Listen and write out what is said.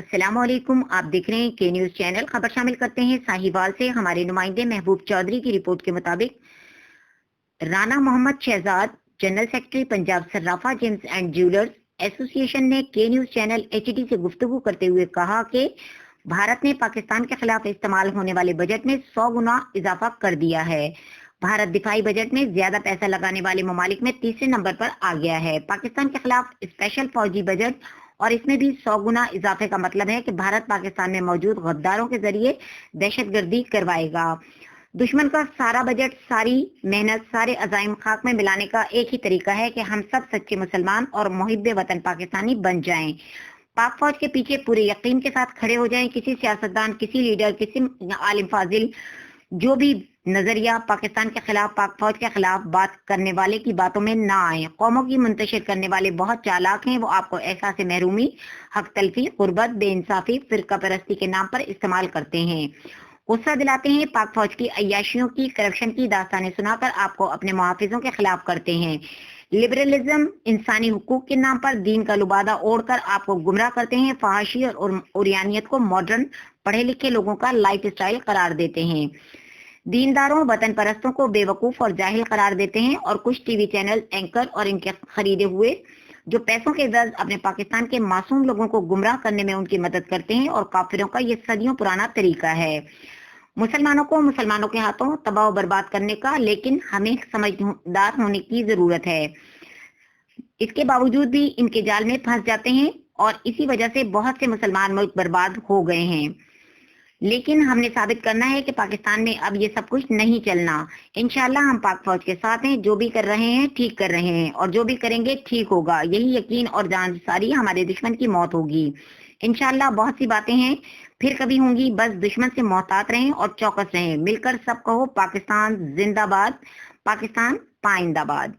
अस्सलामुअलैकुम। आप देख रहे हैं के न्यूज चैनल। खबर शामिल करते हैं साहिवाल से। हमारे नुमाइंदे महबूब चौधरी की रिपोर्ट के मुताबिक Rana Mohammad Shahzad, general secretary Punjab Sarafa gems and jewellers association ने के न्यूज चैनल एचडी से गुफ्तगू करते हुए कहा कि भारत ने पाकिस्तान के खिलाफ इस्तेमाल होने वाले बजट में 100 गुना इजाफा कर दिया है। भारत दिफाई बजट में ज्यादा पैसा लगाने वाले ममालिक में तीसरे नंबर पर आ गया है। पाकिस्तान के खिलाफ स्पेशल फौजी बजट और इसमें भी 100 गुना इजाफे का मतलब है कि भारत पाकिस्तान में मौजूद गद्दारों के जरिए दहशतगर्दी करवाएगा। दुश्मन का सारा बजट, सारी मेहनत, सारे अजाइम खाक में मिलाने का एक ही तरीका है कि हम सब सच्चे मुसलमान और मुहिब्बे वतन पाकिस्तानी बन जाएं। पाक फौज के पीछे पूरे यकीन के साथ खड़े हो जाएं। किसी सियासतदान, किसी लीडर, किसी आलिम फाजिल, जो भी नजरिया पाकिस्तान के खिलाफ, पाक फौज के खिलाफ बात करने वाले की बातों में ना आए। कौमों की मुंतशिर करने वाले बहुत चालाक हैं। वो आपको एहसास महरूमी, हक तलफी, गुर्बत, बेइंसाफी, फिरका परस्ती के नाम पर इस्तेमाल करते हैं, गुस्सा दिलाते हैं। पाक फौज की अय्याशियों की, करप्शन की दास्तानें सुनाकर आपको अपने मुहाफिजों के खिलाफ करते हैं। लिबरलिज्म, इंसानी हुकूक के नाम पर दीन का लुबादा ओढ़कर आपको गुमराह करते हैं। फहाशी और उरियानियत को मॉडर्न पढ़े लिखे लोगों का लाइफ स्टाइल करार देते हैं। दीनदारों, वतन परस्तों को बेवकूफ और जाहिल करार देते हैं। और कुछ टीवी चैनल एंकर और इनके खरीदे हुए जो पैसों के दर्ज अपने पाकिस्तान के मासूम लोगों को गुमराह करने में उनकी मदद करते हैं। और काफिरों का ये सदियों पुराना तरीका है मुसलमानों को मुसलमानों के हाथों तबाह बर्बाद करने का। लेकिन हमें समझदार होने की जरूरत है। इसके बावजूद भी इनके जाल में फंस जाते हैं और इसी वजह से बहुत से मुसलमान मुल्क बर्बाद हो गए हैं। लेकिन हमने साबित करना है कि पाकिस्तान में अब ये सब कुछ नहीं चलना। इंशाल्लाह हम पाक फौज के साथ हैं। जो भी कर रहे हैं ठीक कर रहे हैं और जो भी करेंगे ठीक होगा। यही यकीन और जानसारी हमारे दुश्मन की मौत होगी। इंशाल्लाह बहुत सी बातें हैं, फिर कभी होंगी। बस दुश्मन से मोहतात रहें और चौकस रहें। मिलकर सब कहो पाकिस्तान जिंदाबाद, पाकिस्तान पाइंदाबाद।